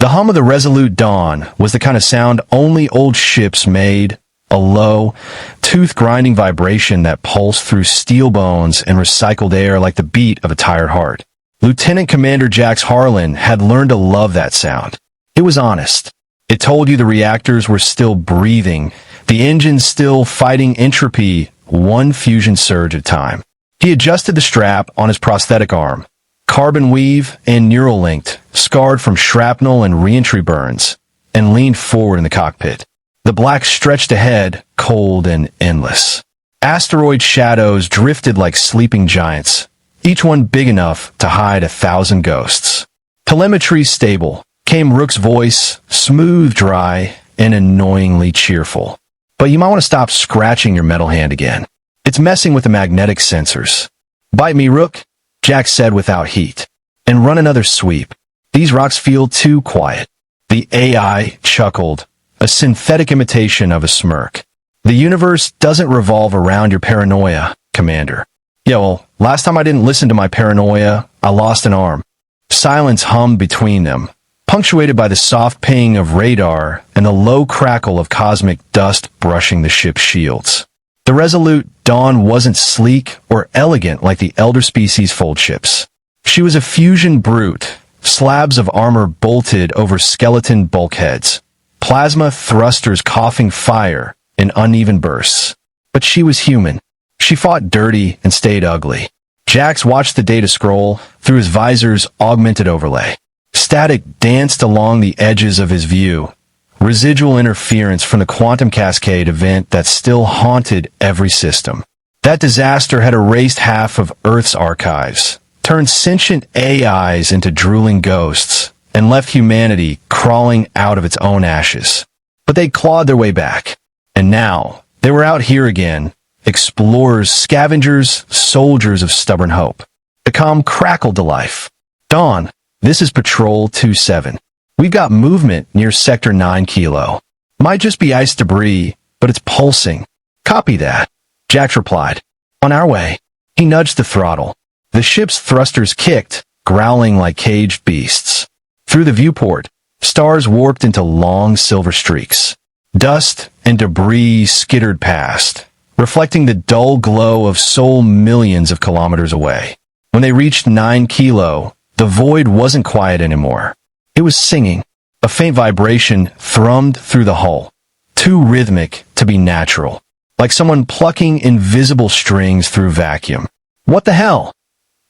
The hum of the Resolute Dawn was the kind of sound only old ships made, a low, tooth-grinding vibration that pulsed through steel bones and recycled air like the beat of a tired heart. Lieutenant Commander Jax Harlan had learned to love that sound. It was honest. It told you the reactors were still breathing, the engines still fighting entropy, one fusion surge at a time. He adjusted the strap on his prosthetic arm, carbon weave and neural linked, scarred from shrapnel and reentry burns, and leaned forward in the cockpit. The black stretched ahead, cold and endless. Asteroid shadows drifted like sleeping giants, each one big enough to hide 1,000 ghosts. Telemetry stable, came Rook's voice, smooth, dry, and annoyingly cheerful. But you might want to stop scratching your metal hand again. It's messing with the magnetic sensors. Bite me, Rook, Jack said without heat. And run another sweep. These rocks feel too quiet. The AI chuckled, a synthetic imitation of a smirk. The universe doesn't revolve around your paranoia, Commander. Yeah, well, last time I didn't listen to my paranoia, I lost an arm. Silence hummed between them, punctuated by the soft ping of radar and the low crackle of cosmic dust brushing the ship's shields. The Resolute Dawn wasn't sleek or elegant like the elder species fold ships. She was a fusion brute, slabs of armor bolted over skeleton bulkheads, plasma thrusters coughing fire in uneven bursts. But she was human. She fought dirty and stayed ugly. Jax watched the data scroll through his visor's augmented overlay. Static danced along the edges of his view, residual interference from the quantum cascade event that still haunted every system. That disaster had erased half of Earth's archives, turned sentient AIs into drooling ghosts, and left humanity crawling out of its own ashes. But they clawed their way back. And now, they were out here again, explorers, scavengers, soldiers of stubborn hope. The comm crackled to life. Dawn, this is Patrol 27. We've got movement near Sector 9 Kilo. Might just be ice debris, but it's pulsing. Copy that, Jax replied. On our way. He nudged the throttle. The ship's thrusters kicked, growling like caged beasts. Through the viewport, stars warped into long silver streaks. Dust and debris skittered past, reflecting the dull glow of Sol millions of kilometers away. When they reached 9 Kilo, the void wasn't quiet anymore. It was singing. A faint vibration thrummed through the hull, too rhythmic to be natural, like someone plucking invisible strings through vacuum. What the hell?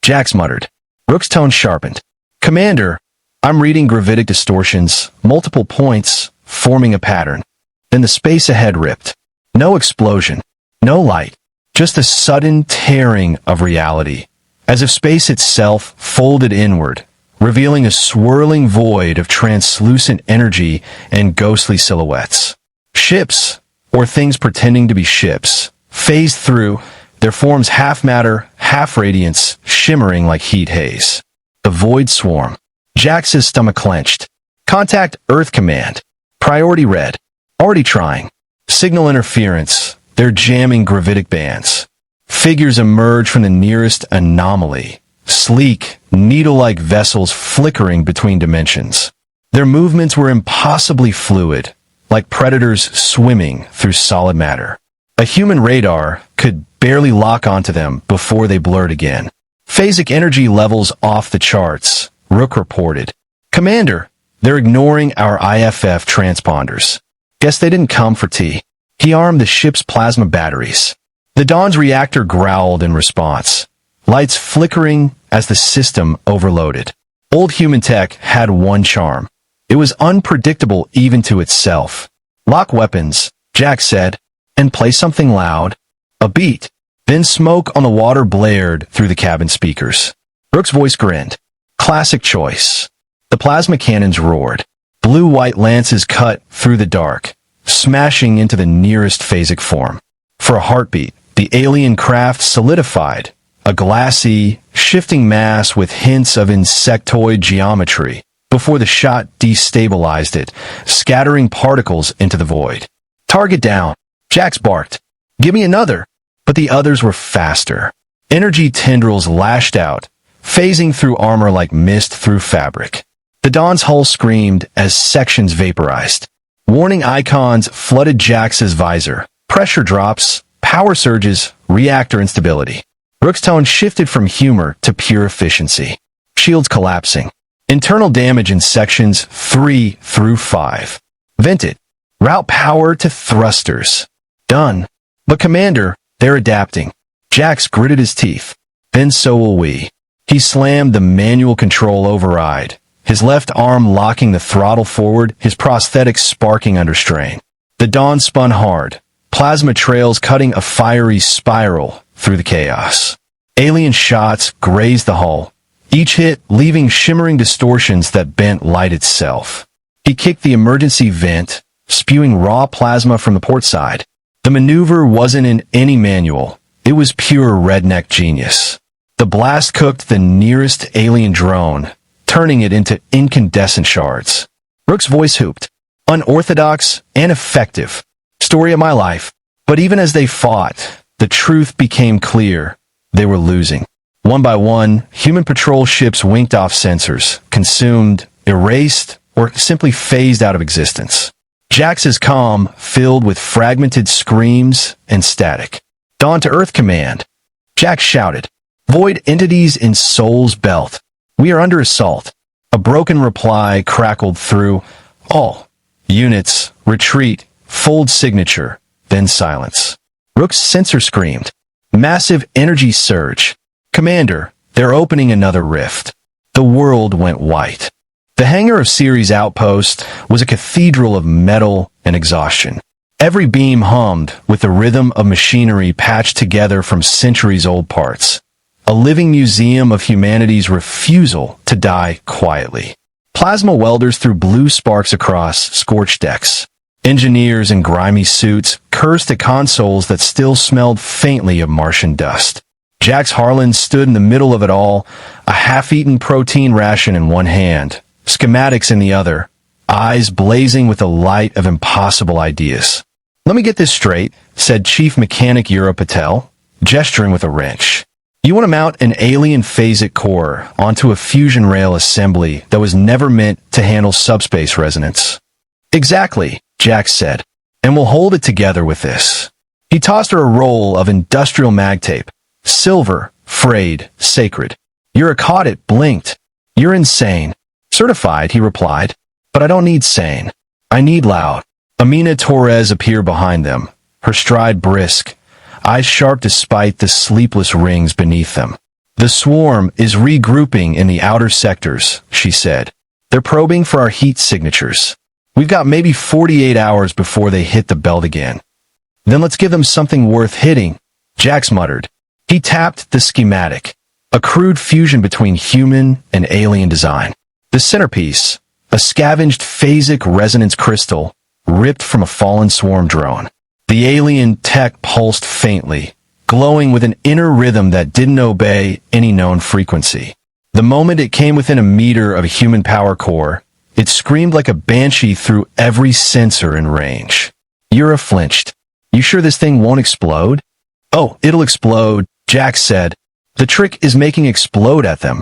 Jax muttered. Rook's tone sharpened. Commander, I'm reading gravitic distortions, multiple points, forming a pattern. Then the space ahead ripped. No explosion, no light, just a sudden tearing of reality, as if space itself folded inward, revealing a swirling void of translucent energy and ghostly silhouettes. Ships, or things pretending to be ships, phased through, their forms half matter, half radiance, shimmering like heat haze. The void swarm. Jax's stomach clenched. Contact Earth Command. Priority red. Already trying. Signal interference. They're jamming gravitic bands. Figures emerge from the nearest anomaly. Sleek, needle-like vessels flickering between dimensions. Their movements were impossibly fluid, like predators swimming through solid matter. A human radar could barely lock onto them before they blurred again. Phasic energy levels off the charts, Rook reported. Commander, they're ignoring our IFF transponders. Guess they didn't come for tea. He armed the ship's plasma batteries. The Dawn's reactor growled in response, lights flickering as the system overloaded. Old human tech had one charm. It was unpredictable even to itself. Lock weapons, Jack said, and play something loud. A beat. Then smoke on the water blared through the cabin speakers. Rook's voice grinned. Classic choice. The plasma cannons roared. Blue-white lances cut through the dark, smashing into the nearest phasic form. For a heartbeat, the alien craft solidified, a glassy, shifting mass with hints of insectoid geometry, before the shot destabilized it, scattering particles into the void. Target down, Jax barked. Give me another. But the others were faster. Energy tendrils lashed out, phasing through armor like mist through fabric. The Dawn's hull screamed as sections vaporized. Warning icons flooded Jax's visor. Pressure drops, power surges, reactor instability. Rook's tone shifted from humor to pure efficiency. Shields collapsing. Internal damage in sections 3 through 5. Vented. Route power to thrusters. Done. But Commander, they're adapting. Jax gritted his teeth. Then so will we. He slammed the manual control override, his left arm locking the throttle forward, his prosthetics sparking under strain. The Dawn spun hard, plasma trails cutting a fiery spiral through the chaos. Alien shots grazed the hull, each hit leaving shimmering distortions that bent light itself. He kicked the emergency vent, spewing raw plasma from the port side. The maneuver wasn't in any manual. It was pure redneck genius. The blast cooked the nearest alien drone, turning it into incandescent shards. Rook's voice hooped. Unorthodox and effective. Story of my life. But even as they fought, the truth became clear. They were losing. One by one, human patrol ships winked off sensors, consumed, erased, or simply phased out of existence. Jax's comm filled with fragmented screams and static. Dawn to Earth command. Jax shouted. Void entities in Soul's belt. We are under assault. A broken reply crackled through. All units, retreat, fold signature, then silence. Rook's sensor screamed. Massive energy surge. Commander, they're opening another rift. The world went white. The hangar of Ceres Outpost was a cathedral of metal and exhaustion. Every beam hummed with the rhythm of machinery patched together from centuries-old parts. A living museum of humanity's refusal to die quietly. Plasma welders threw blue sparks across scorched decks. Engineers in grimy suits cursed at consoles that still smelled faintly of Martian dust. Jax Harlan stood in the middle of it all, a half-eaten protein ration in one hand, schematics in the other, eyes blazing with the light of impossible ideas. Let me get this straight, said Chief Mechanic Yura Patel, gesturing with a wrench. You want to mount an alien phasic core onto a fusion rail assembly that was never meant to handle subspace resonance. Exactly, Jax said, and we'll hold it together with this. He tossed her a roll of industrial mag tape. Silver, frayed, sacred. Yura caught it, blinked. You're insane. Certified, he replied. But I don't need sane. I need loud. Amina Torres appeared behind them, her stride brisk, eyes sharp despite the sleepless rings beneath them. The swarm is regrouping in the outer sectors, she said. They're probing for our heat signatures. We've got maybe 48 hours before they hit the belt again. Then let's give them something worth hitting, Jax muttered. He tapped the schematic, a crude fusion between human and alien design. The centerpiece, a scavenged phasic resonance crystal, ripped from a fallen swarm drone. The alien tech pulsed faintly, glowing with an inner rhythm that didn't obey any known frequency. The moment it came within a meter of a human power core, it screamed like a banshee through every sensor in range. Yura flinched. You sure this thing won't explode? Oh, it'll explode, Jax said. The trick is making explode at them.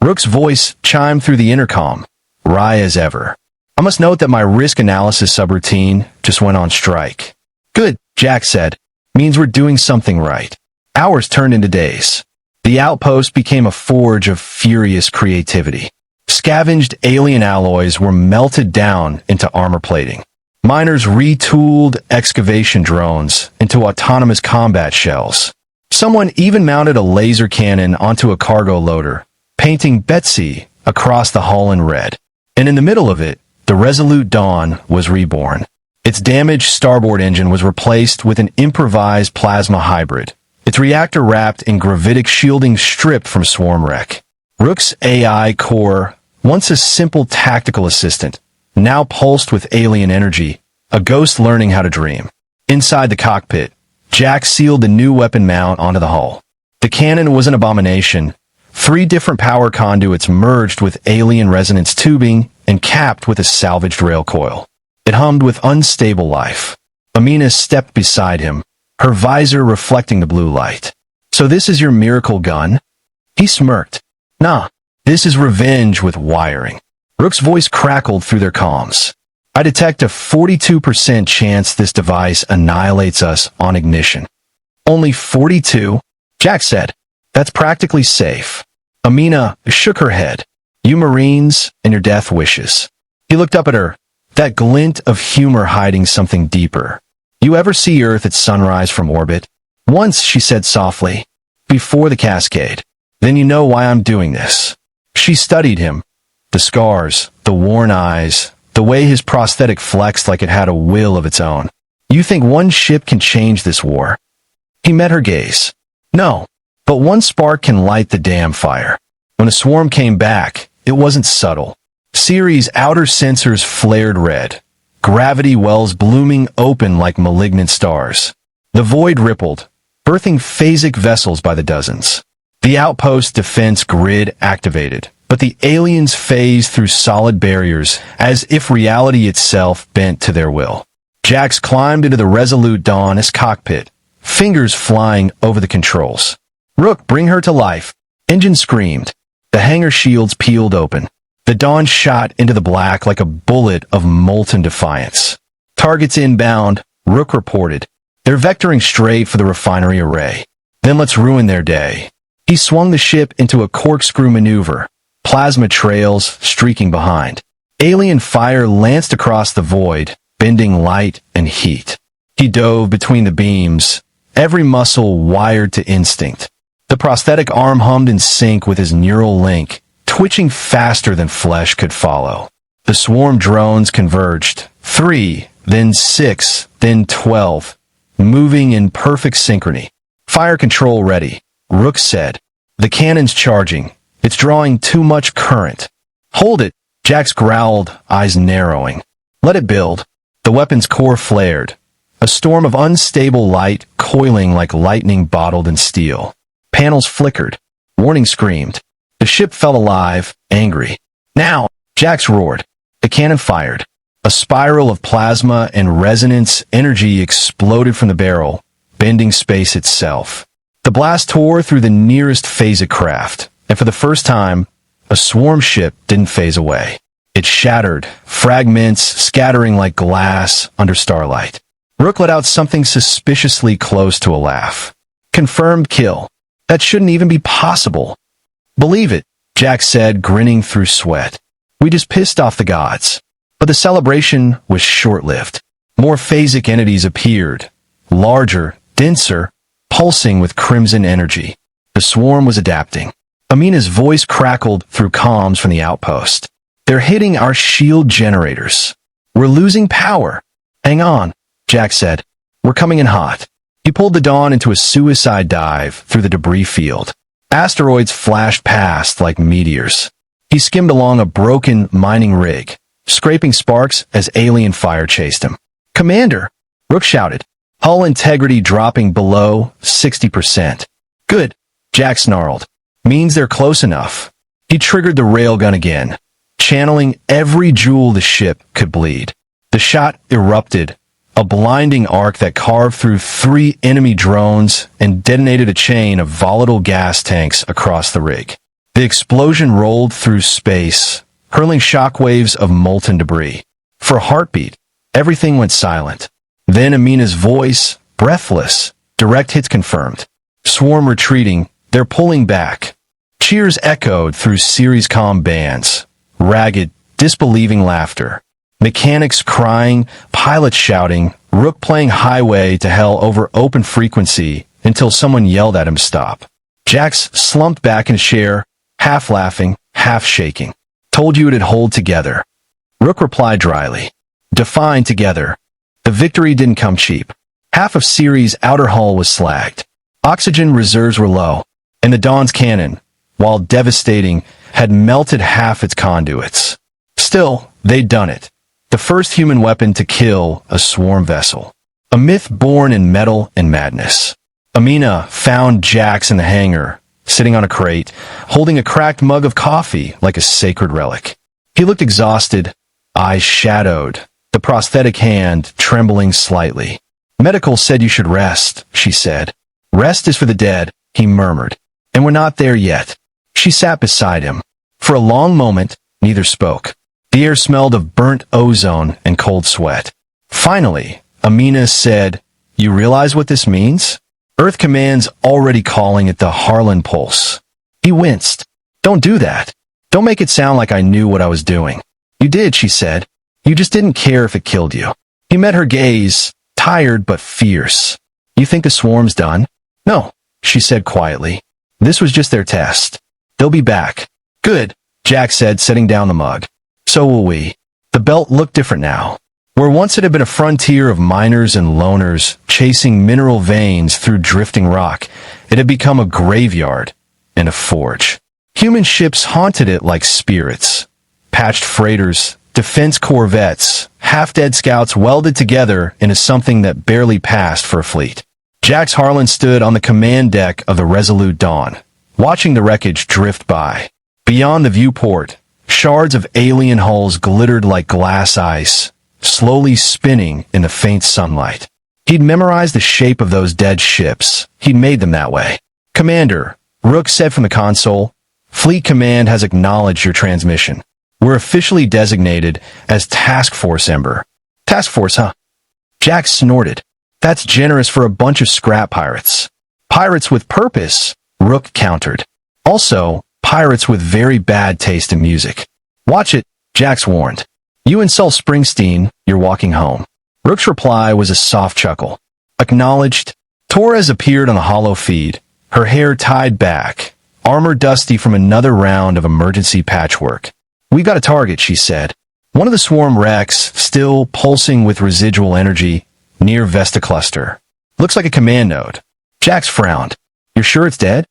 Rook's voice chimed through the intercom, wry as ever. I must note that my risk analysis subroutine just went on strike. Good, Jax said. Means we're doing something right. Hours turned into days. The outpost became a forge of furious creativity. Scavenged alien alloys were melted down into armor plating. Miners retooled excavation drones into autonomous combat shells. Someone even mounted a laser cannon onto a cargo loader, painting Betsy across the hull in red. And in the middle of it, the Resolute Dawn was reborn. Its damaged starboard engine was replaced with an improvised plasma hybrid, its reactor wrapped in gravitic shielding stripped from swarm wreck. Rook's AI core, once a simple tactical assistant, now pulsed with alien energy, a ghost learning how to dream. Inside the cockpit, Jax sealed the new weapon mount onto the hull. The cannon was an abomination. 3 different power conduits merged with alien resonance tubing and capped with a salvaged rail coil. It hummed with unstable life. Amina stepped beside him, her visor reflecting the blue light. So this is your miracle gun? He smirked. Nah, this is revenge with wiring. Rook's voice crackled through their comms. "I detect a 42% chance this device annihilates us on ignition." "Only 42? Jack said. "That's practically safe." Amina shook her head. "You Marines and your death wishes." He looked up at her, that glint of humor hiding something deeper. "You ever see Earth at sunrise from orbit?" "Once," she said softly. "Before the cascade. Then you know why I'm doing this." She studied him. The scars, the worn eyes, the way his prosthetic flexed like it had a will of its own. "You think one ship can change this war?" He met her gaze. "No, but one spark can light the damn fire." When the swarm came back, it wasn't subtle. Ceres' outer sensors flared red, gravity wells blooming open like malignant stars. The void rippled, birthing phasic vessels by the dozens. The outpost defense grid activated, but the aliens phased through solid barriers as if reality itself bent to their will. Jax climbed into the Resolute Dawn's cockpit, fingers flying over the controls. "Rook, bring her to life." Engine screamed. The hangar shields peeled open. The Dawn shot into the black like a bullet of molten defiance. "Targets inbound," Rook reported. "They're vectoring straight for the refinery array. Then let's ruin their day." He swung the ship into a corkscrew maneuver, plasma trails streaking behind. Alien fire lanced across the void, bending light and heat. He dove between the beams, every muscle wired to instinct. The prosthetic arm hummed in sync with his neural link, twitching faster than flesh could follow. The swarm drones converged. 3, then 6, then 12, moving in perfect synchrony. "Fire control ready," Rook said. "The cannon's charging. It's drawing too much current." "Hold it," Jax growled, eyes narrowing. "Let it build." The weapon's core flared, a storm of unstable light coiling like lightning bottled in steel. Panels flickered. Warning screamed. The ship fell alive, angry. "Now!" Jax roared. The cannon fired. A spiral of plasma and resonance energy exploded from the barrel, bending space itself. The blast tore through the nearest phasic craft, and for the first time, a swarm ship didn't phase away. It shattered, fragments scattering like glass under starlight. Rook let out something suspiciously close to a laugh. "Confirmed kill. That shouldn't even be possible." "Believe it," Jack said, grinning through sweat. "We just pissed off the gods." But the celebration was short-lived. More phasic entities appeared, larger, denser, pulsing with crimson energy. The swarm was adapting. Amina's voice crackled through comms from the outpost. "They're hitting our shield generators. We're losing power." "Hang on," Jack said. "We're coming in hot." He pulled the Dawn into a suicide dive through the debris field. Asteroids flashed past like meteors. He skimmed along a broken mining rig, scraping sparks as alien fire chased him. "Commander!" Rook shouted, hull integrity dropping below 60%. "Good," Jack snarled. "Means they're close enough." He triggered the railgun again, channeling every joule the ship could bleed. The shot erupted, a blinding arc that carved through 3 enemy drones and detonated a chain of volatile gas tanks across the rig. The explosion rolled through space, hurling shockwaves of molten debris. For a heartbeat, everything went silent. Then Amina's voice, breathless, "Direct hits confirmed. Swarm retreating, they're pulling back." Cheers echoed through Ceres comm bands, ragged, disbelieving laughter. Mechanics crying, pilots shouting, Rook playing highway to hell over open frequency until someone yelled at him stop. Jax slumped back in a chair, half laughing, half shaking. "Told you it'd hold together." Rook replied dryly. "Define together." The victory didn't come cheap. Half of Ceres' outer hull was slagged. Oxygen reserves were low, and the Dawn's cannon, while devastating, had melted half its conduits. Still, they'd done it. The first human weapon to kill a swarm vessel. A myth born in metal and madness. Amina found Jax in the hangar, sitting on a crate, holding a cracked mug of coffee like a sacred relic. He looked exhausted, eyes shadowed, the prosthetic hand trembling slightly. "Medical said you should rest," she said. "Rest is for the dead," he murmured. "And we're not there yet." She sat beside him. For a long moment, neither spoke. The air smelled of burnt ozone and cold sweat. Finally, Amina said, "You realize what this means? Earth Command's already calling it the Harlan Pulse." He winced. "Don't do that. Don't make it sound like I knew what I was doing." "You did," she said. "You just didn't care if it killed you." He met her gaze, tired but fierce. "You think the swarm's done?" "No," she said quietly. "This was just their test. They'll be back." "Good," Jack said, setting down the mug. "So will we." The belt looked different now. Where once it had been a frontier of miners and loners chasing mineral veins through drifting rock, it had become a graveyard and a forge. Human ships haunted it like spirits. Patched freighters, defense corvettes, half-dead scouts welded together into something that barely passed for a fleet. Jax Harlan stood on the command deck of the Resolute Dawn, watching the wreckage drift by. Beyond the viewport, shards of alien hulls glittered like glass ice, slowly spinning in the faint sunlight. He'd memorized the shape of those dead ships. He'd made them that way. "Commander," Rook said from the console, "Fleet Command has acknowledged your transmission. We're officially designated as Task Force Ember." "Task Force, huh?" Jack snorted. "That's generous for a bunch of scrap pirates." "Pirates with purpose," Rook countered. "Also, pirates with very bad taste in music." "Watch it," Jax warned. "You insult Springsteen, you're walking home." Rook's reply was a soft chuckle. "Acknowledged." Torres appeared on the hollow feed, her hair tied back, armor dusty from another round of emergency patchwork. "We've got a target," she said. "One of the swarm wrecks, still pulsing with residual energy, near Vesta Cluster. Looks like a command node." Jax frowned. "You're sure it's dead?"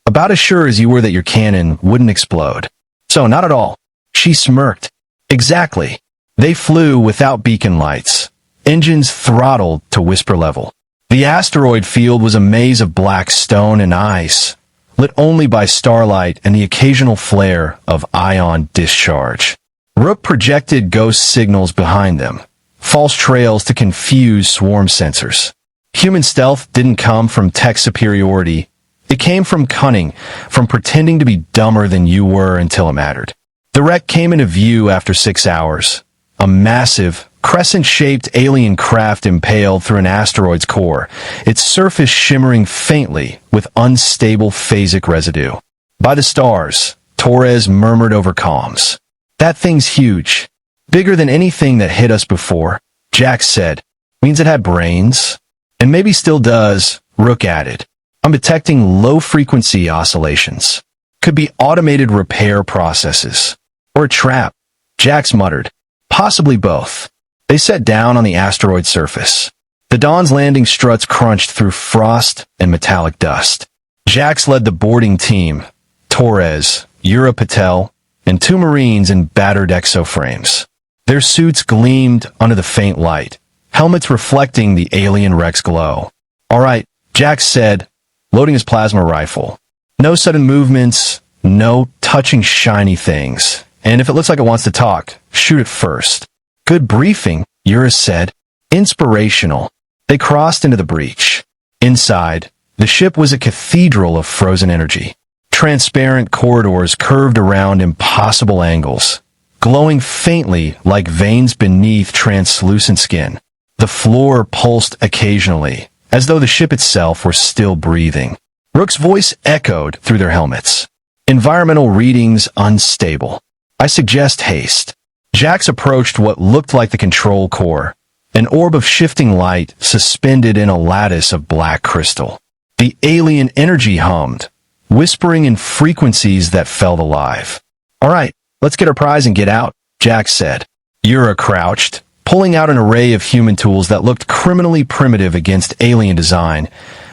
"About as sure as you were that your cannon wouldn't explode." "So, not at all." She smirked. "Exactly. They flew without beacon lights. Engines throttled to whisper level. The asteroid field was a maze of black stone and ice, lit only by starlight and the occasional flare of ion discharge. Rook projected ghost signals behind them, false trails to confuse swarm sensors. Human stealth didn't come from tech superiority. It came from cunning, from pretending to be dumber than you were until it mattered. The wreck came into view after 6 hours. A massive, crescent-shaped alien craft impaled through an asteroid's core, its surface shimmering faintly with unstable phasic residue. "By the stars," Torres murmured over comms. "That thing's huge. Bigger than anything that hit us before," Jax said. "Means it had brains." "And maybe still does," Rook added. "I'm detecting low-frequency oscillations. Could be automated repair processes. Or a trap," Jax muttered. "Possibly both." They set down on the asteroid surface. The Dawn's landing struts crunched through frost and metallic dust. Jax led the boarding team, Torres, Yura Patel, and 2 Marines in battered exoframes. Their suits gleamed under the faint light, helmets reflecting the alien wreck's glow. "All right," Jax said, loading his plasma rifle. "No sudden movements, no touching shiny things. And if it looks like it wants to talk, shoot it first." "Good briefing," Eurus said. "Inspirational." They crossed into the breach. Inside, the ship was a cathedral of frozen energy. Transparent corridors curved around impossible angles, glowing faintly like veins beneath translucent skin. The floor pulsed occasionally, as though the ship itself were still breathing. Rook's voice echoed through their helmets. "Environmental readings unstable. I suggest haste." Jax approached what looked like the control core, an orb of shifting light suspended in a lattice of black crystal. The alien energy hummed, whispering in frequencies that felt alive. "All right, let's get our prize and get out," Jax said. Yura crouched, pulling out an array of human tools that looked criminally primitive against alien design: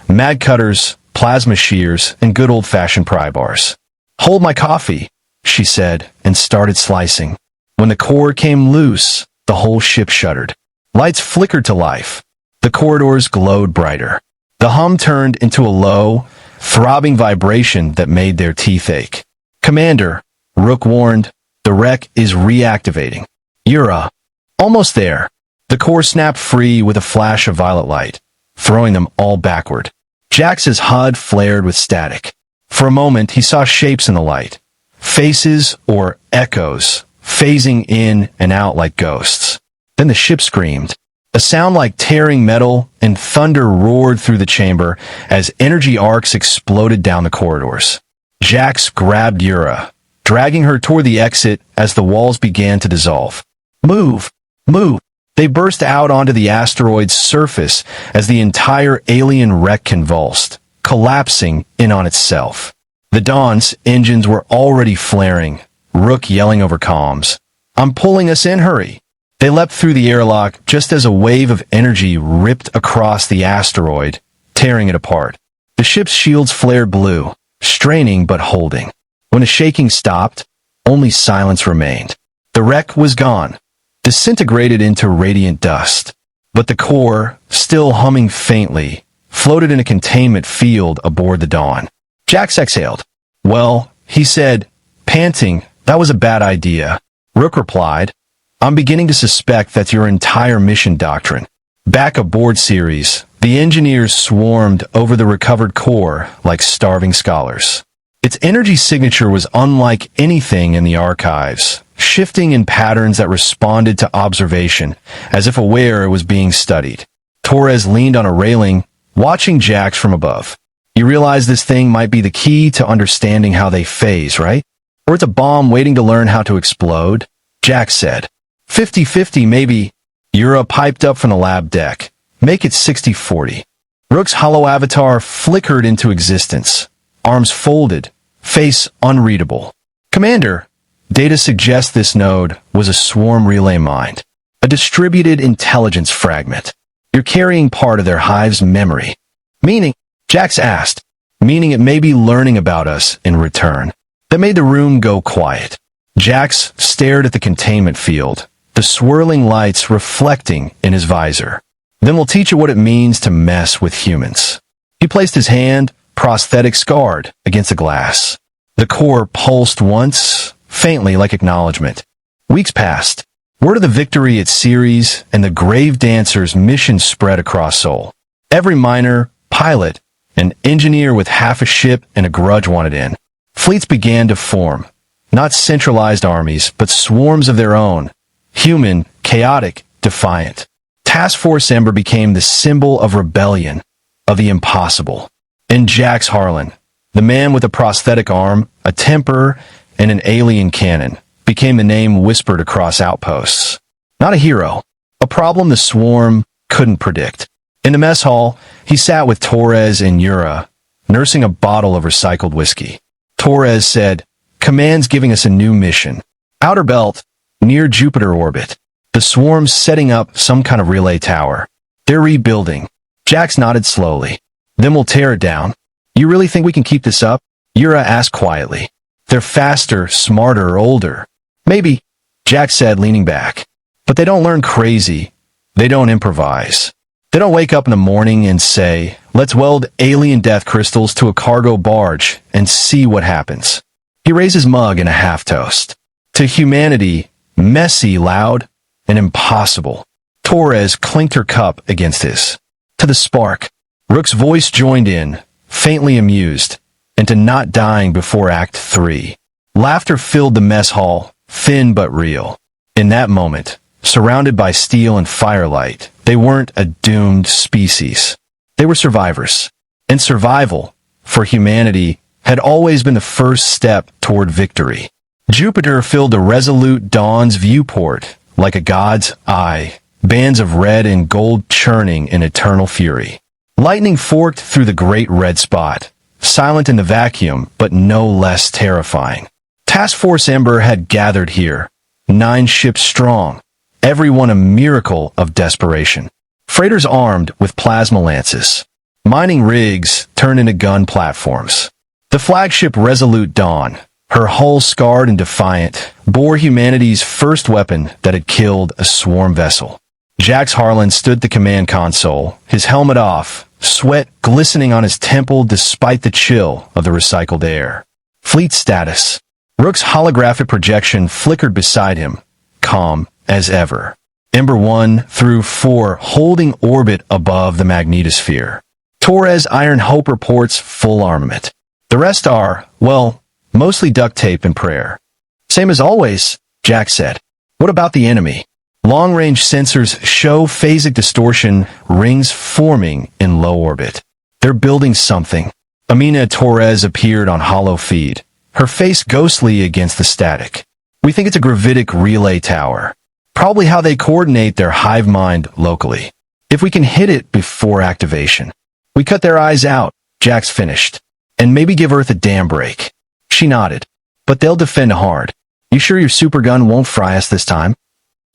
mad cutters, plasma shears, and good old-fashioned pry bars. "Hold my coffee," she said, and started slicing. When the core came loose, the whole ship shuddered. Lights flickered to life. The corridors glowed brighter. The hum turned into a low, throbbing vibration that made their teeth ache. "Commander," Rook warned, "the wreck is reactivating." "Yura." "Almost there." The core snapped free with a flash of violet light, throwing them all backward. Jax's HUD flared with static. For a moment, he saw shapes in the light. Faces or echoes, phasing in and out like ghosts. Then the ship screamed. A sound like tearing metal and thunder roared through the chamber as energy arcs exploded down the corridors. Jax grabbed Yura, dragging her toward the exit as the walls began to dissolve. Move! Move! They burst out onto the asteroid's surface as the entire alien wreck convulsed, collapsing in on itself. The Dawn's engines were already flaring, Rook yelling over comms. "I'm pulling us in, hurry!" They leapt through the airlock just as a wave of energy ripped across the asteroid, tearing it apart. The ship's shields flared blue, straining but holding. When the shaking stopped, only silence remained. The wreck was gone, disintegrated into radiant dust. But the core, still humming faintly, floated in a containment field aboard the Dawn. Jax exhaled. "Well," he said, panting, "that was a bad idea." Rook replied, "I'm beginning to suspect that's your entire mission doctrine." Back aboard Ceres, the engineers swarmed over the recovered core like starving scholars. Its energy signature was unlike anything in the archives, shifting in patterns that responded to observation, as if aware it was being studied. Torres leaned on a railing, watching Jax from above. "You realize this thing might be the key to understanding how they phase, right? Or it's a bomb waiting to learn how to explode?" Jax said. 50-50 maybe. Yura piped up from the lab deck. "Make it 60-40. Rook's hollow avatar flickered into existence. Arms folded, face unreadable. "Commander, data suggests this node was a swarm relay mind. A distributed intelligence fragment. You're carrying part of their hive's memory." "Meaning?" Jax asked. "Meaning it may be learning about us in return." That made the room go quiet. Jax stared at the containment field, the swirling lights reflecting in his visor. "Then we'll teach you what it means to mess with humans." He placed his hand, prosthetic scarred, against the glass. The core pulsed once, faintly like acknowledgement. Weeks passed. Word of the victory at Ceres and the Grave Dancer's mission spread across Sol. Every miner, pilot, and engineer with half a ship and a grudge wanted in. Fleets began to form. Not centralized armies, but swarms of their own. Human, chaotic, defiant. Task Force Ember became the symbol of rebellion, of the impossible. And Jax Harlan, the man with a prosthetic arm, a temper, and an alien cannon, became the name whispered across outposts. Not a hero, a problem the swarm couldn't predict. In the mess hall, he sat with Torres and Yura, nursing a bottle of recycled whiskey. Torres said, "Command's giving us a new mission. Outer belt, near Jupiter orbit. The swarm's setting up some kind of relay tower. They're rebuilding." Jax nodded slowly. "Then we'll tear it down." "You really think we can keep this up?" Yura asked quietly. "They're faster, smarter, older." "Maybe," Jax said, leaning back. "But they don't learn crazy. They don't improvise. They don't wake up in the morning and say, 'Let's weld alien death crystals to a cargo barge and see what happens.'" He raised his mug in a half-toast. "To humanity, messy, loud, and impossible." Torres clinked her cup against his. "To the spark." Rook's voice joined in, faintly amused, and to not dying before Act 3. Laughter filled the mess hall, thin but real. In that moment, surrounded by steel and firelight, they weren't a doomed species. They were survivors. And survival, for humanity, had always been the first step toward victory. Jupiter filled the resolute Dawn's viewport like a god's eye, bands of red and gold churning in eternal fury. Lightning forked through the great red spot, silent in the vacuum, but no less terrifying. Task Force Ember had gathered here, 9 ships strong, every one a miracle of desperation. Freighters armed with plasma lances. Mining rigs turned into gun platforms. The flagship Resolute Dawn, her hull scarred and defiant, bore humanity's first weapon that had killed a swarm vessel. Jax Harlan stood at the command console, his helmet off, sweat glistening on his temple despite the chill of the recycled air. Fleet status. Rook's holographic projection flickered beside him, calm as ever. Ember 1 through 4 holding orbit above the magnetosphere. Torres Iron Hope reports full armament. The rest are, well, mostly duct tape and prayer. Same as always, Jack said. What about the enemy? Long-range sensors show phasic distortion rings forming in low orbit. They're building something. Amina Torres appeared on hollow feed, her face ghostly against the static. We think it's a gravitic relay tower. Probably how they coordinate their hive mind locally. If we can hit it before activation. We cut their eyes out, Jack's finished. And maybe give Earth a damn break. She nodded. But they'll defend hard. You sure your supergun won't fry us this time?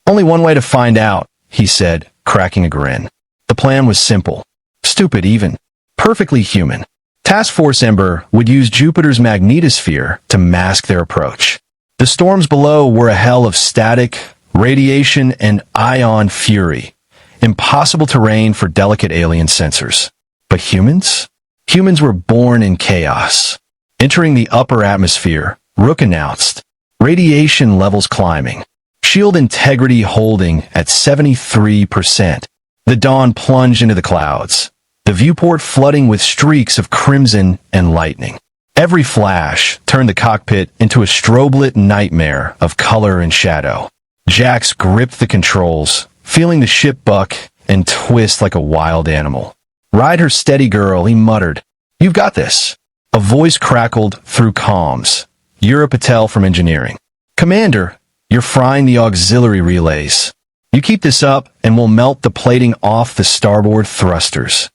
Only one way to find out, he said, cracking a grin. The plan was simple. Stupid even. Perfectly human. Task Force Ember would use Jupiter's magnetosphere to mask their approach. The storms below were a hell of static, radiation, and ion fury. Impossible terrain for delicate alien sensors. But humans? Humans were born in chaos. Entering the upper atmosphere, Rook announced, radiation levels climbing. Shield integrity holding at 73%. The dawn plunged into the clouds, the viewport flooding with streaks of crimson and lightning. Every flash turned the cockpit into a strobe-lit nightmare of color and shadow. Jax gripped the controls, feeling the ship buck and twist like a wild animal. Ride her steady, girl, he muttered. You've got this. A voice crackled through comms. Yura Patel from engineering. Commander, you're frying the auxiliary relays. You keep this up and we'll melt the plating off the starboard thrusters.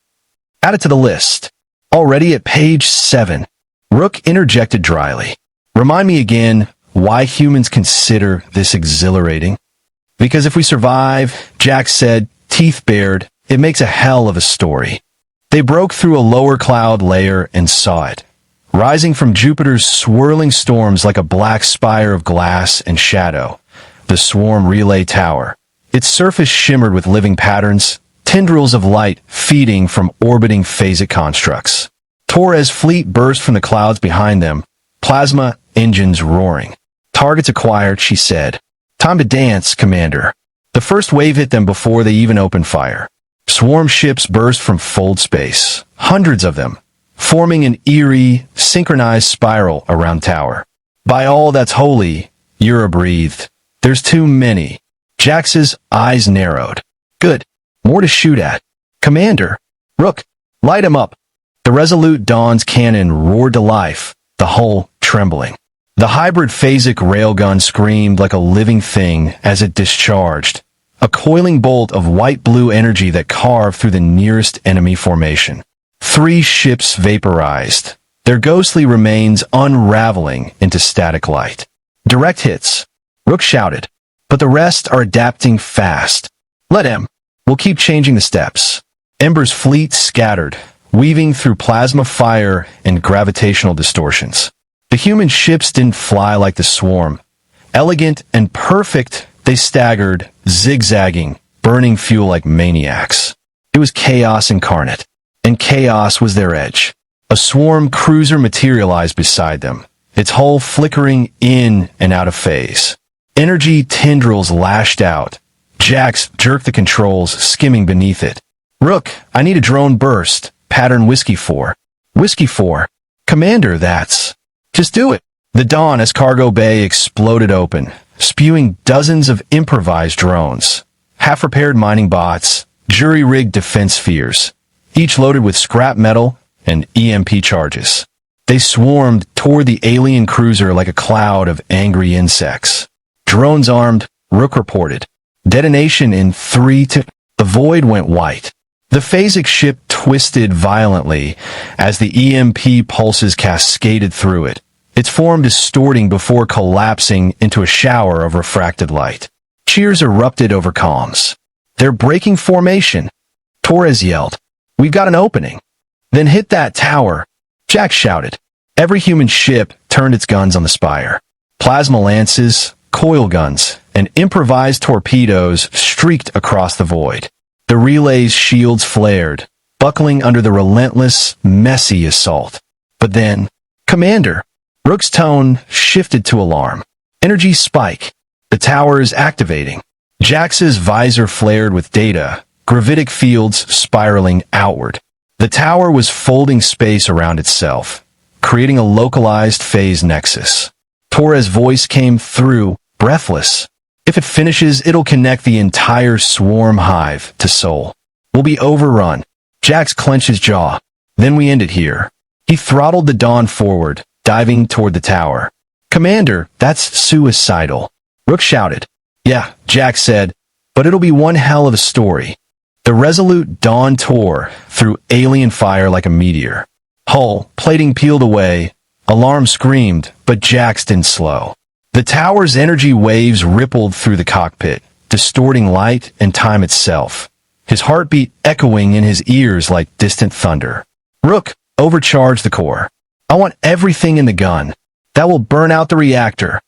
Add it to the list. Already at page 7. Rook interjected dryly. Remind me again why humans consider this exhilarating. Because if we survive, Jack said, teeth bared, it makes a hell of a story. They broke through a lower cloud layer and saw it, rising from Jupiter's swirling storms like a black spire of glass and shadow, the Swarm Relay Tower. Its surface shimmered with living patterns, tendrils of light feeding from orbiting phasic constructs. Torres' fleet burst from the clouds behind them, plasma engines roaring. Targets acquired, she said. Time to dance, Commander. The first wave hit them before they even opened fire. Swarm ships burst from fold space, hundreds of them, forming an eerie, synchronized spiral around tower. By all that's holy, Yura breathed. There's too many. Jax's eyes narrowed. Good. More to shoot at. Commander. Rook. Light him up. The Resolute Dawn's cannon roared to life, the hull trembling. The hybrid phasic railgun screamed like a living thing as it discharged, a coiling bolt of white-blue energy that carved through the nearest enemy formation. 3 ships vaporized, their ghostly remains unraveling into static light. Direct hits. Rook shouted. But the rest are adapting fast. Let him. We'll keep changing the steps. Ember's fleet scattered, weaving through plasma fire and gravitational distortions. The human ships didn't fly like the swarm. Elegant and perfect, they staggered, zigzagging, burning fuel like maniacs. It was chaos incarnate, and chaos was their edge. A swarm cruiser materialized beside them, its hull flickering in and out of phase. Energy tendrils lashed out. Jax jerked the controls, skimming beneath it. Rook, I need a drone burst. Pattern Whiskey 4. Whiskey 4. Commander, that's... Just do it. The dawn as cargo bay exploded open, spewing dozens of improvised drones, half-repaired mining bots, jury-rigged defense spheres, each loaded with scrap metal and EMP charges. They swarmed toward the alien cruiser like a cloud of angry insects. Drones armed, Rook reported. Detonation in 3 to... The void went white. The phasic ship twisted violently as the EMP pulses cascaded through it, its form distorting before collapsing into a shower of refracted light. Cheers erupted over comms. They're breaking formation. Torres yelled. We've got an opening. Then hit that tower. Jack shouted. Every human ship turned its guns on the spire. Plasma lances, coil guns, and improvised torpedoes streaked across the void. The relay's shields flared, buckling under the relentless, messy assault. But then, Commander, Rook's tone shifted to alarm. Energy spike. The tower is activating. Jax's visor flared with data, gravitic fields spiraling outward. The tower was folding space around itself, creating a localized phase nexus. Torres' voice came through, breathless. If it finishes, it'll connect the entire swarm hive to Sol. We'll be overrun. Jax clenched his jaw. Then we end it here. He throttled the Dawn forward, diving toward the tower. Commander, that's suicidal. Rook shouted. Yeah, Jax said, but it'll be one hell of a story. The resolute Dawn tore through alien fire like a meteor. Hull, plating peeled away. Alarm screamed, but Jax didn't slow. The tower's energy waves rippled through the cockpit, distorting light and time itself. His heartbeat echoing in his ears like distant thunder. Rook, overcharge the core. I want everything in the gun. That will burn out the reactor.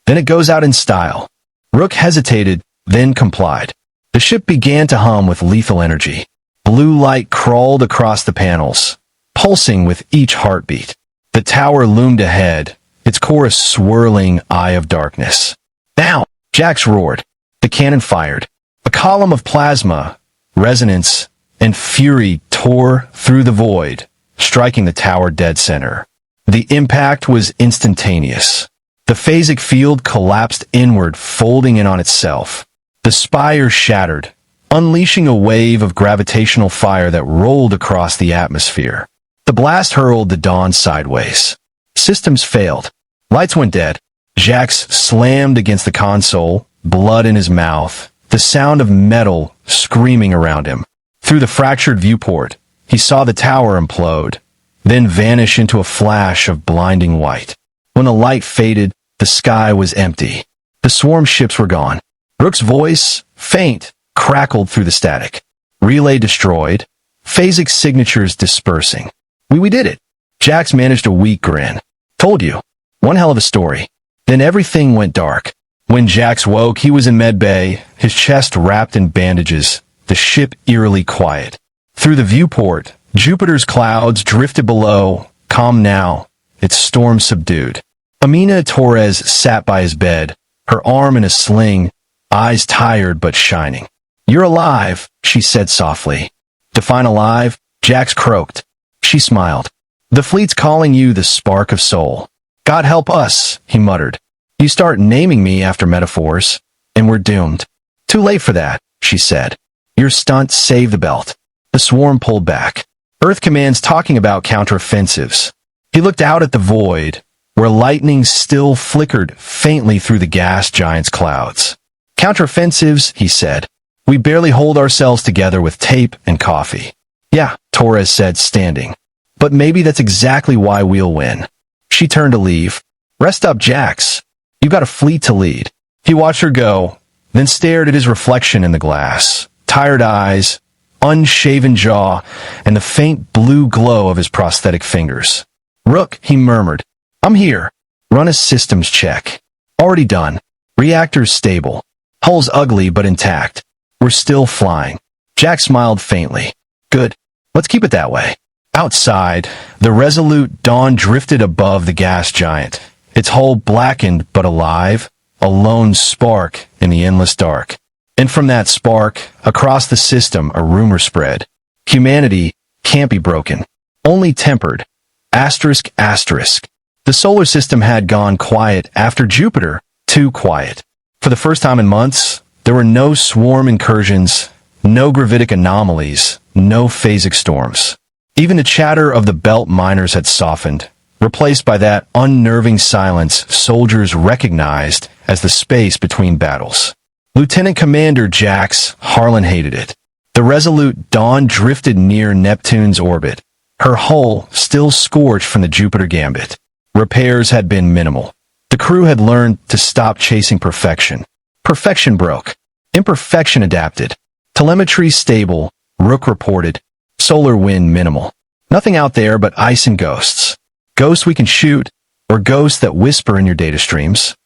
Then it goes out in style. Rook hesitated, then complied. The ship began to hum with lethal energy. Blue light crawled across the panels, pulsing with each heartbeat. The tower loomed ahead, its core a swirling eye of darkness. Now! Jax roared. The cannon fired. A column of plasma, resonance, and fury tore through the void, striking the tower dead center. The impact was instantaneous. The phasic field collapsed inward, folding in on itself. The spire shattered, unleashing a wave of gravitational fire that rolled across the atmosphere. The blast hurled the Dawn sideways. Systems failed. Lights went dead. Jax slammed against the console, blood in his mouth, the sound of metal screaming around him. Through the fractured viewport, he saw the tower implode, then vanish into a flash of blinding white. When the light faded, the sky was empty. The swarm ships were gone. Rook's voice, faint, crackled through the static. Relay destroyed, phasic signatures dispersing. We did it. Jax managed a weak grin. Told you. One hell of a story. Then everything went dark. When Jax woke, he was in medbay, his chest wrapped in bandages, the ship eerily quiet. Through the viewport, Jupiter's clouds drifted below, calm now, its storm subdued. Amina Torres sat by his bed, her arm in a sling, eyes tired but shining. You're alive, she said softly. Define alive? Jax croaked. She smiled. The fleet's calling you the spark of soul. God help us, he muttered. You start naming me after metaphors, and we're doomed. Too late for that, she said. Your stunt saved the belt. The swarm pulled back. Earth Command's talking about counteroffensives. He looked out at the void, where lightning still flickered faintly through the gas giant's clouds. Counteroffensives, he said. We barely hold ourselves together with tape and coffee. Yeah, Torres said, standing. But maybe that's exactly why we'll win. She turned to leave. Rest up, Jax. You've got a fleet to lead. He watched her go, then stared at his reflection in the glass. Tired eyes, unshaven jaw, and the faint blue glow of his prosthetic fingers. Rook, he murmured. I'm here. Run a systems check. Already done. Reactors stable. Hull's ugly but intact. We're still flying. Jax smiled faintly. Good. Let's keep it that way. Outside, the resolute Dawn drifted above the gas giant, its hull blackened but alive, a lone spark in the endless dark. And from that spark, across the system, a rumor spread. Humanity can't be broken, only tempered. Asterisk, asterisk. The solar system had gone quiet after Jupiter, too quiet. For the first time in months, there were no swarm incursions, no gravitic anomalies, no phasic storms. Even the chatter of the belt miners had softened, replaced by that unnerving silence soldiers recognized as the space between battles. Lieutenant Commander Jax Harlan hated it. The resolute Dawn drifted near Neptune's orbit, her hull still scorched from the Jupiter gambit. Repairs had been minimal. The crew had learned to stop chasing perfection. Perfection broke. Imperfection adapted. Telemetry stable, Rook reported. Solar wind minimal. Nothing out there but ice and ghosts. Ghosts we can shoot, or ghosts that whisper in your data streams?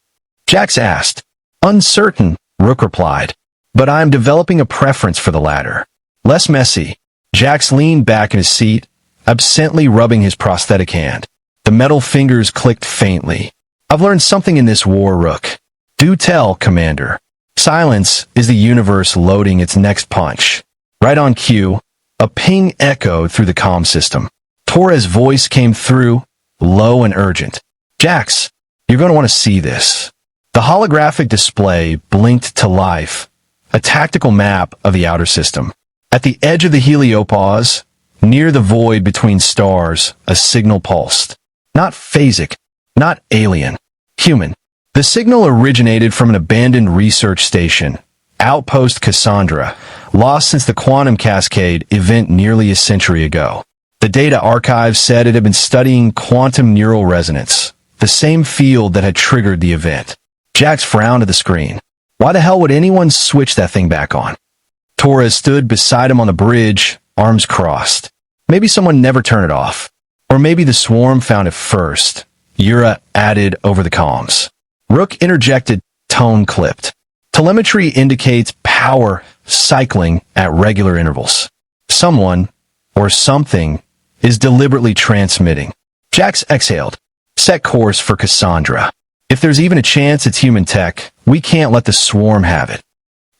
Jax asked. Uncertain, Rook replied. But I'm developing a preference for the latter. Less messy. Jax leaned back in his seat, absently rubbing his prosthetic hand. The metal fingers clicked faintly. I've learned something in this war, Rook. Do tell, Commander. Silence is the universe loading its next punch. Right on cue, a ping echoed through the comm system. Torres' voice came through, low and urgent. Jax, you're going to want to see this. The The holographic display blinked to life, a tactical map of the outer system. At the edge of the heliopause, near the void between stars, a signal pulsed. Not phasic, not alien, human. The signal originated from an abandoned research station, Outpost Cassandra, lost since the quantum cascade event nearly a century ago. The data archive said it had been studying quantum neural resonance, the same field that had triggered the event. Jax frowned at the screen. Why the hell would anyone switch that thing back on? Torres stood beside him on the bridge, arms crossed. Maybe someone never turned it off. Or maybe the swarm found it first. Yura added over the comms. Rook interjected, tone clipped. Telemetry indicates power cycling at regular intervals. Someone, or something, is deliberately transmitting. Jax exhaled. Set course for Cassandra. If there's even a chance it's human tech, we can't let the swarm have it.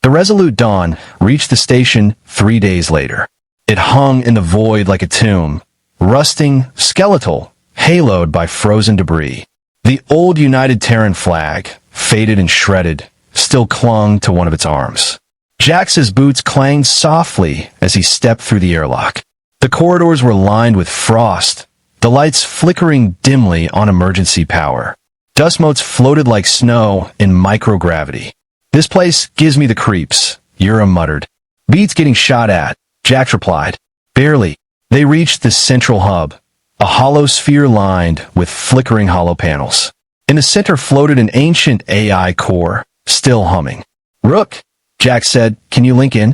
The Resolute Dawn reached the station 3 days later. It hung in the void like a tomb, rusting, skeletal, haloed by frozen debris. The old United Terran flag, faded and shredded, still clung to one of its arms. Jax's boots clanged softly as he stepped through the airlock. The corridors were lined with frost, the lights flickering dimly on emergency power. Dust motes floated like snow in microgravity. This place gives me the creeps, Yura muttered. Beats getting shot at, Jax replied. Barely. They reached the central hub, a hollow sphere lined with flickering hollow panels. In the center floated an ancient AI core, still humming. Rook, Jax said, can you link in?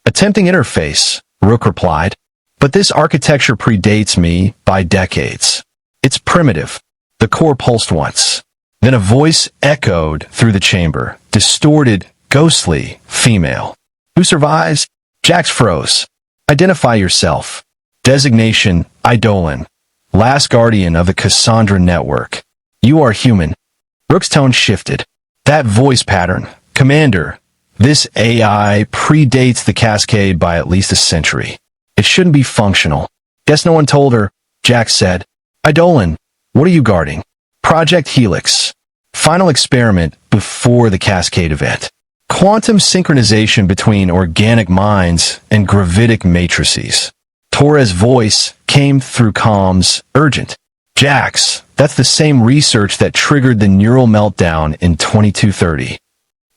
Attempting interface, Rook replied. But this architecture predates me by decades. It's primitive. The core pulsed once. Then a voice echoed through the chamber, distorted, ghostly, female. Who survives? Jax froze. Identify yourself. Designation, Eidolon. Last guardian of the Cassandra network. You are human. Rook's tone shifted. That voice pattern. Commander, this AI predates the cascade by at least a century. It shouldn't be functional. Guess no one told her, Jax said. Eidolon, what are you guarding? Project Helix. Final experiment before the cascade event. Quantum synchronization between organic minds and gravitic matrices. Torres' voice came through comms, urgent. Jax, that's the same research that triggered the neural meltdown in 2230.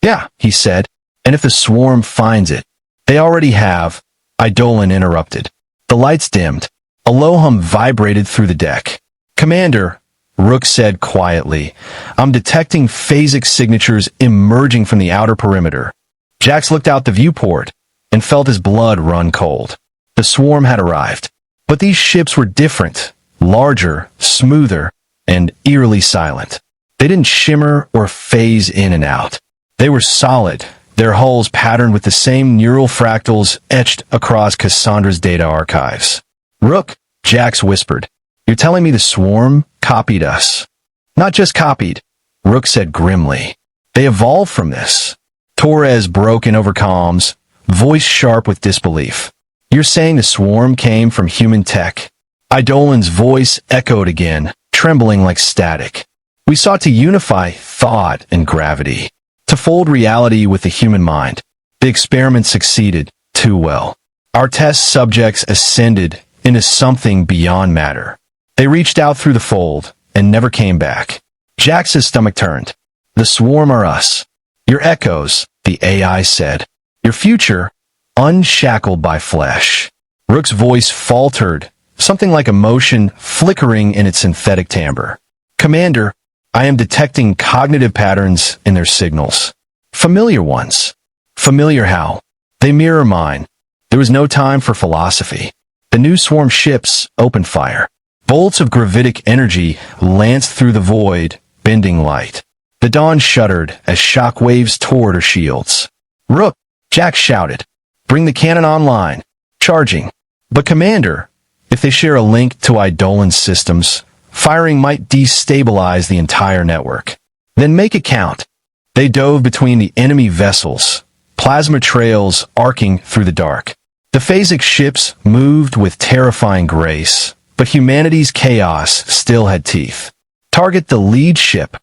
Yeah, he said, and if the swarm finds it, they already have. Eidolon interrupted. The lights dimmed. A low hum vibrated through the deck. Commander, Rook said quietly, I'm detecting phasic signatures emerging from the outer perimeter. Jax looked out the viewport and felt his blood run cold. The swarm had arrived. But these ships were different, larger, smoother, and eerily silent. They didn't shimmer or phase in and out. They were solid, their hulls patterned with the same neural fractals etched across Cassandra's data archives. Rook, Jax whispered, you're telling me the swarm copied us? Not just copied, Rook said grimly. They evolved from this. Torres broke in over comms, voice sharp with disbelief. You're saying the swarm came from human tech? Eidolon's voice echoed again, trembling like static. We sought to unify thought and gravity, to fold reality with the human mind. The experiment succeeded too well. Our test subjects ascended into something beyond matter. They reached out through the fold and never came back. Jax's stomach turned. The swarm are us. Your echoes, the AI said. Your future, unshackled by flesh. Rook's voice faltered, something like emotion flickering in its synthetic timbre. Commander, I am detecting cognitive patterns in their signals. Familiar ones. Familiar how? They mirror mine. There was no time for philosophy. The new swarm ships opened fire. Bolts of gravitic energy lanced through the void, bending light. The dawn shuddered as shock waves tore her shields. Rook, Jax shouted. Bring the cannon online. Charging. But Commander, if they share a link to Eidolon's systems, firing might destabilize the entire network. Then make it count. They dove between the enemy vessels, plasma trails arcing through the dark. The phasic ships moved with terrifying grace, but humanity's chaos still had teeth. Target the lead ship.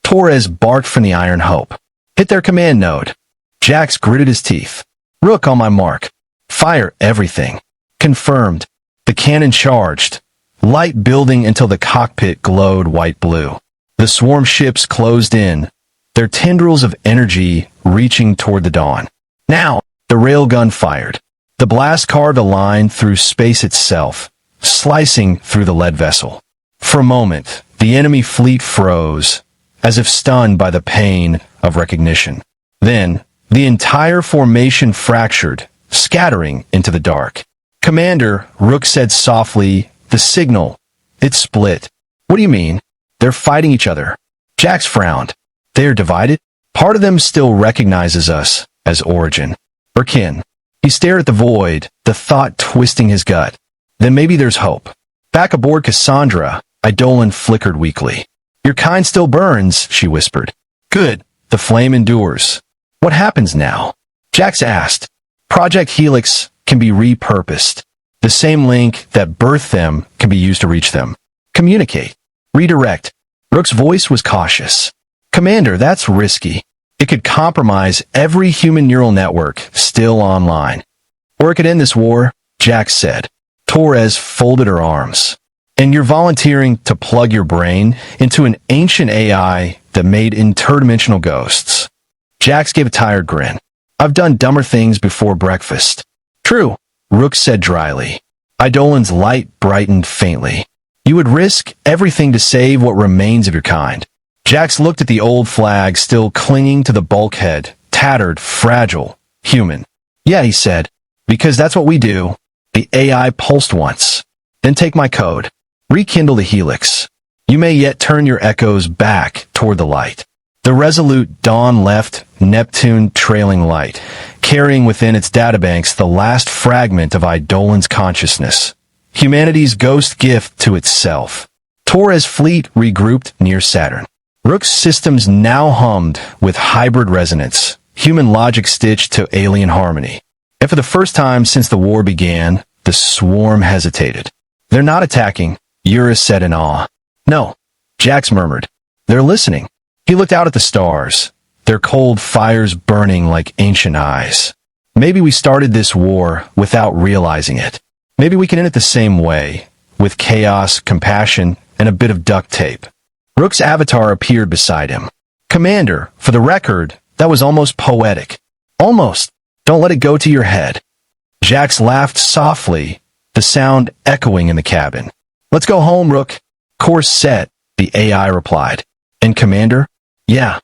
Torres barked from the Iron Hope. Hit their command node. Jax gritted his teeth. Rook on my mark. Fire everything. Confirmed. The cannon charged. Light building until the cockpit glowed white-blue. The swarm ships closed in, their tendrils of energy reaching toward the dawn. Now, the railgun fired. The blast carved a line through space itself, slicing through the lead vessel. For a moment, the enemy fleet froze, as if stunned by the pain of recognition. Then, the entire formation fractured, scattering into the dark. Commander, Rook said softly, the signal. It split. What do you mean? They're fighting each other. Jax frowned. They are divided? Part of them still recognizes us as origin. Or kin. He stared at the void, the thought twisting his gut. Then maybe there's hope. Back aboard Cassandra, Eidolon flickered weakly. Your kind still burns, she whispered. Good. The flame endures. What happens now? Jax asked. Project Helix can be repurposed. The same link that birthed them can be used to reach them. Communicate. Redirect. Rook's voice was cautious. Commander, that's risky. It could compromise every human neural network still online. Or it could end this war, Jax said. Torres folded her arms. And you're volunteering to plug your brain into an ancient AI that made interdimensional ghosts. Jax gave a tired grin. I've done dumber things before breakfast. True, Rook said dryly. Eidolon's light brightened faintly. You would risk everything to save what remains of your kind. Jax looked at the old flag still clinging to the bulkhead, tattered, fragile, human. Yeah, he said, because that's what we do. The AI pulsed once. Then take my code. Rekindle the helix. You may yet turn your echoes back toward the light. The resolute Dawn left Neptune trailing light, carrying within its databanks the last fragment of Eidolon's consciousness. Humanity's ghost gift to itself. Torres' fleet regrouped near Saturn. Rook's systems now hummed with hybrid resonance, human logic stitched to alien harmony. And for the first time since the war began, the swarm hesitated. They're not attacking, Eurus said in awe. No, Jax murmured. They're listening. He looked out at the stars, their cold fires burning like ancient eyes. Maybe we started this war without realizing it. Maybe we can end it the same way, with chaos, compassion, and a bit of duct tape. Rook's avatar appeared beside him. Commander, for the record, that was almost poetic. Almost. Don't let it go to your head. Jax laughed softly, the sound echoing in the cabin. Let's go home, Rook. Course set, the AI replied. And Commander? Yeah.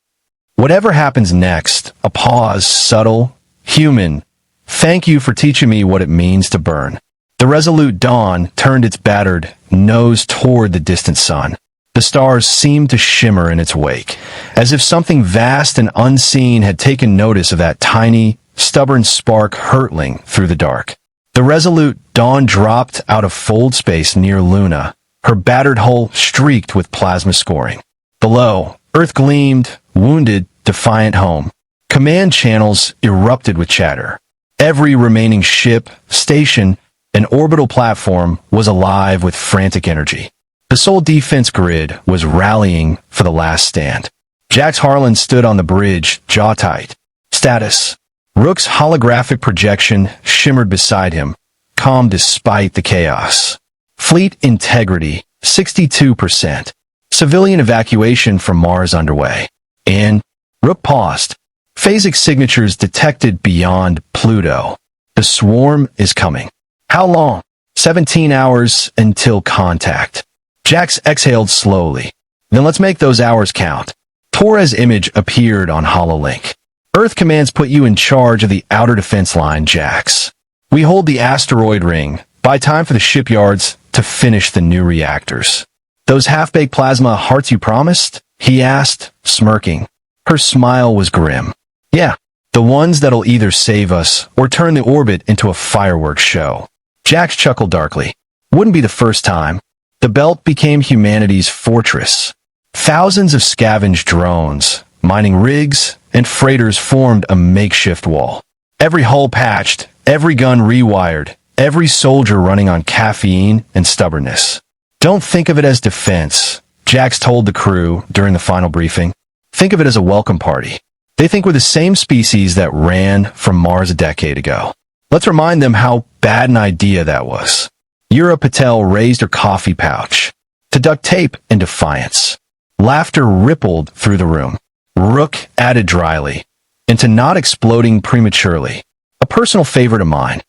Whatever happens next, a pause, subtle, human. Thank you for teaching me what it means to burn. The resolute Dawn turned its battered nose toward the distant sun. The stars seemed to shimmer in its wake, as if something vast and unseen had taken notice of that tiny, stubborn spark hurtling through the dark. The resolute Dawn dropped out of fold space near Luna, her battered hull streaked with plasma scoring. Below, Earth gleamed, wounded, defiant home. Command channels erupted with chatter. Every remaining ship, station, and orbital platform was alive with frantic energy. The sole defense grid was rallying for the last stand. Jax Harlan stood on the bridge, jaw tight. Status. Rook's holographic projection shimmered beside him, calm despite the chaos. Fleet integrity, 62%. Civilian evacuation from Mars underway. And Rook paused. Phasic signatures detected beyond Pluto. The swarm is coming. How long? 17 hours until contact. Jax exhaled slowly. Then let's make those hours count. Torres' image appeared on HoloLink. Earth commands put you in charge of the outer defense line, Jax. We hold the asteroid ring. Buy time for the shipyards to finish the new reactors. Those half-baked plasma hearts you promised? He asked, smirking. Her smile was grim. Yeah, the ones that'll either save us or turn the orbit into a fireworks show. Jax chuckled darkly. Wouldn't be the first time. The belt became humanity's fortress. Thousands of scavenged drones, mining rigs, and freighters formed a makeshift wall. Every hull patched, every gun rewired, every soldier running on caffeine and stubbornness. Don't think of it as defense, Jax told the crew during the final briefing. Think of it as a welcome party. They think we're the same species that ran from Mars a decade ago. Let's remind them how bad an idea that was. Yura Patel raised her coffee pouch to duct tape in defiance. Laughter rippled through the room. Rook added dryly, into not exploding prematurely. A personal favorite of mine.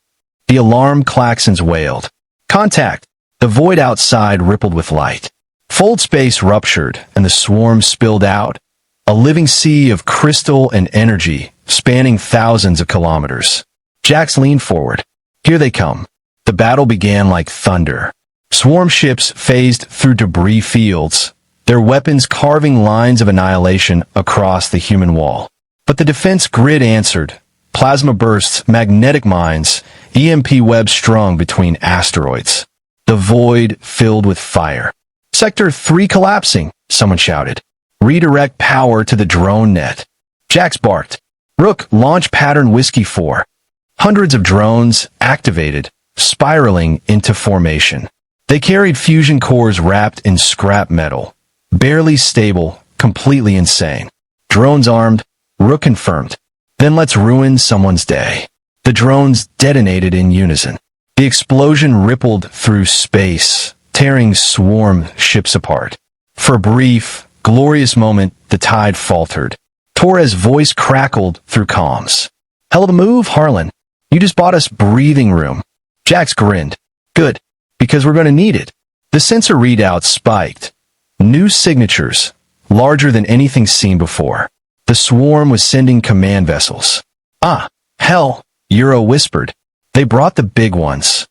The alarm klaxons wailed. Contact! The void outside rippled with light. Fold space ruptured, and the swarm spilled out. A living sea of crystal and energy, spanning thousands of kilometers. Jax leaned forward. Here they come. The battle began like thunder. Swarm ships phased through debris fields, their weapons carving lines of annihilation across the human wall. But the defense grid answered. Plasma bursts, magnetic mines, EMP webs strung between asteroids. The void filled with fire. Sector 3 collapsing, someone shouted. Redirect power to the drone net. Jax barked. Rook, launch pattern Whiskey 4. Hundreds of drones activated, spiraling into formation. They carried fusion cores wrapped in scrap metal. Barely stable, completely insane. Drones armed, Rook confirmed. Then let's ruin someone's day. The drones detonated in unison. The explosion rippled through space, tearing swarm ships apart. For a brief, glorious moment, the tide faltered. Torres' voice crackled through comms. Hell of a move, Harlan. You just bought us breathing room. Jax grinned. Good, because we're going to need it. The sensor readout spiked. New signatures, larger than anything seen before. The swarm was sending command vessels. Ah, hell, Euro whispered. They brought the big ones.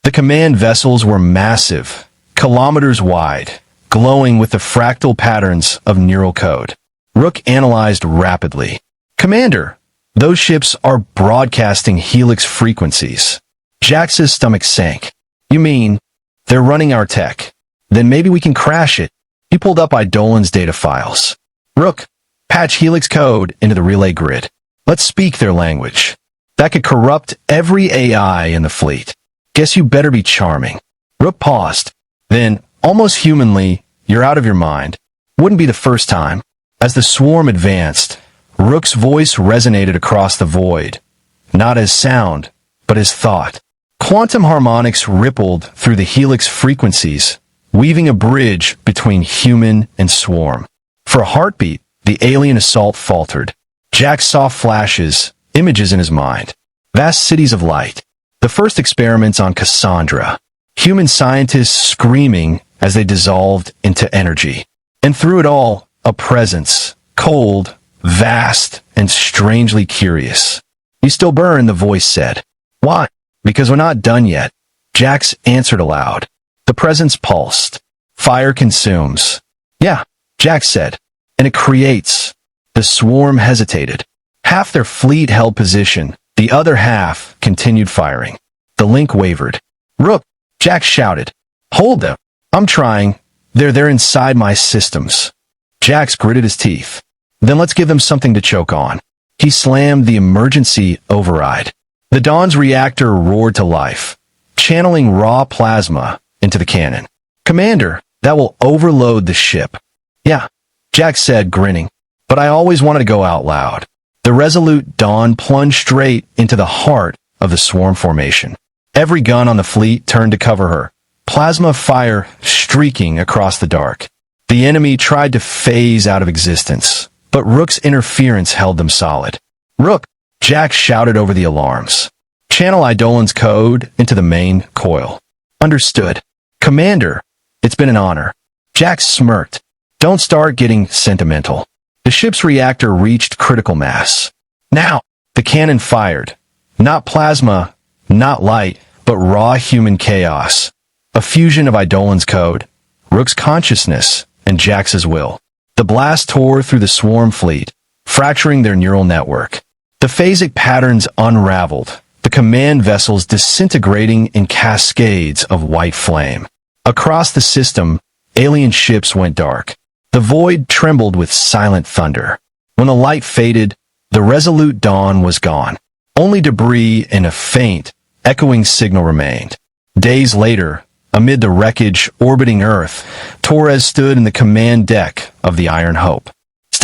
The command vessels were massive, kilometers wide, glowing with the fractal patterns of neural code. Rook analyzed rapidly. Commander, those ships are broadcasting helix frequencies. Jax's stomach sank. You mean, they're running our tech? Then maybe we can crash it. He pulled up Eidolon's data files. Rook, patch helix code into the relay grid. Let's speak their language. That could corrupt every AI in the fleet. Guess you better be charming. Rook paused. Then, almost humanly, you're out of your mind. Wouldn't be the first time. As the swarm advanced, Rook's voice resonated across the void. Not as sound, but as thought. Quantum harmonics rippled through the helix frequencies, weaving a bridge between human and swarm. For a heartbeat, the alien assault faltered. Jax saw flashes, images in his mind. Vast cities of light. The first experiments on Cassandra. Human scientists screaming as they dissolved into energy. And through it all, a presence. Cold, vast, and strangely curious. You still burn, the voice said. Why? Because we're not done yet. Jax answered aloud. The presence pulsed. Fire consumes. Yeah, Jax said. And it creates. The swarm hesitated. Half their fleet held position. The other half continued firing. The link wavered. Rook, Jax shouted. Hold them. I'm trying. They're inside my systems. Jax gritted his teeth. Then let's give them something to choke on. He slammed the emergency override. The Dawn's reactor roared to life, channeling raw plasma into the cannon. Commander, that will overload the ship. Yeah, Jax said, grinning. But I always wanted to go out loud. The resolute Dawn plunged straight into the heart of the swarm formation. Every gun on the fleet turned to cover her, plasma fire streaking across the dark. The enemy tried to phase out of existence, but Rook's interference held them solid. Rook, Jax shouted over the alarms. Channel Eidolon's code into the main coil. Understood. Commander, it's been an honor. Jax smirked. Don't start getting sentimental. The ship's reactor reached critical mass. Now, the cannon fired. Not plasma, not light, but raw human chaos. A fusion of Eidolon's code, Rook's consciousness, and Jax's will. The blast tore through the swarm fleet, fracturing their neural network. The phasic patterns unraveled, the command vessels disintegrating in cascades of white flame. Across the system, alien ships went dark. The void trembled with silent thunder. When the light faded, the resolute Dawn was gone. Only debris and a faint, echoing signal remained. Days later, amid the wreckage orbiting Earth, Torres stood in the command deck of the Iron Hope.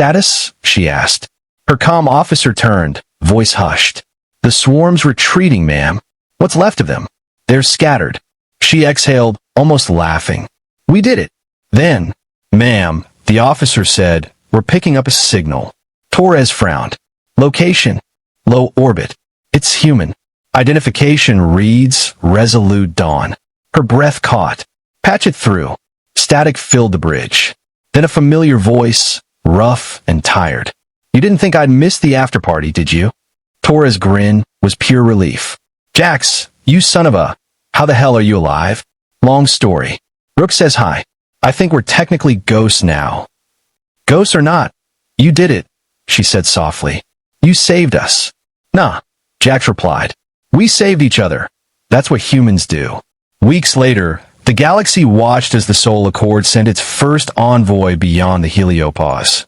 Status? She asked. Her comm officer turned, voice hushed. The swarm's retreating, ma'am. What's left of them? They're scattered. She exhaled, almost laughing. We did it. Then, ma'am, the officer said, we're picking up a signal. Torres frowned. Location. Low orbit. It's human. Identification reads Resolute Dawn. Her breath caught. Patch it through. Static filled the bridge. Then a familiar voice, rough and tired. You didn't think I'd miss the after-party, did you? Torres' grin was pure relief. Jax, you son of a... How the hell are you alive? Long story. Rook says hi. I think we're technically ghosts now. Ghosts or not, you did it, she said softly. You saved us. Nah, Jax replied. We saved each other. That's what humans do. Weeks later, the galaxy watched as the Soul Accord sent its first envoy beyond the heliopause.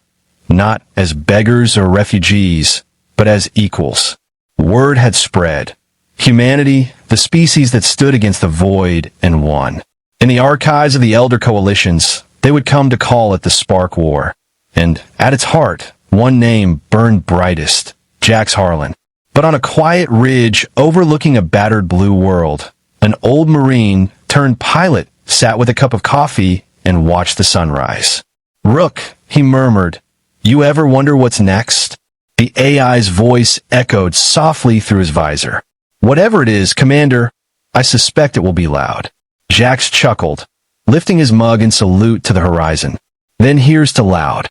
Not as beggars or refugees, but as equals. Word had spread. Humanity, the species that stood against the void and won. In the archives of the Elder Coalitions, they would come to call it the Spark War. And at its heart, one name burned brightest, Jax Harlan. But on a quiet ridge overlooking a battered blue world, an old Marine turned pilot sat with a cup of coffee and watched the sunrise. Rook, he murmured, you ever wonder what's next? The AI's voice echoed softly through his visor. Whatever it is, Commander, I suspect it will be loud. Jax chuckled, lifting his mug in salute to the horizon. Then here's to loud.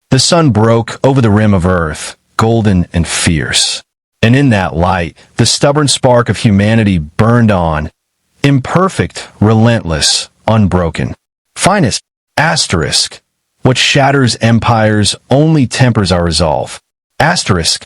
The sun broke over the rim of Earth, golden and fierce. And in that light, the stubborn spark of humanity burned on, imperfect, relentless, unbroken. Finest, asterisk. What shatters empires only tempers our resolve. Asterisk.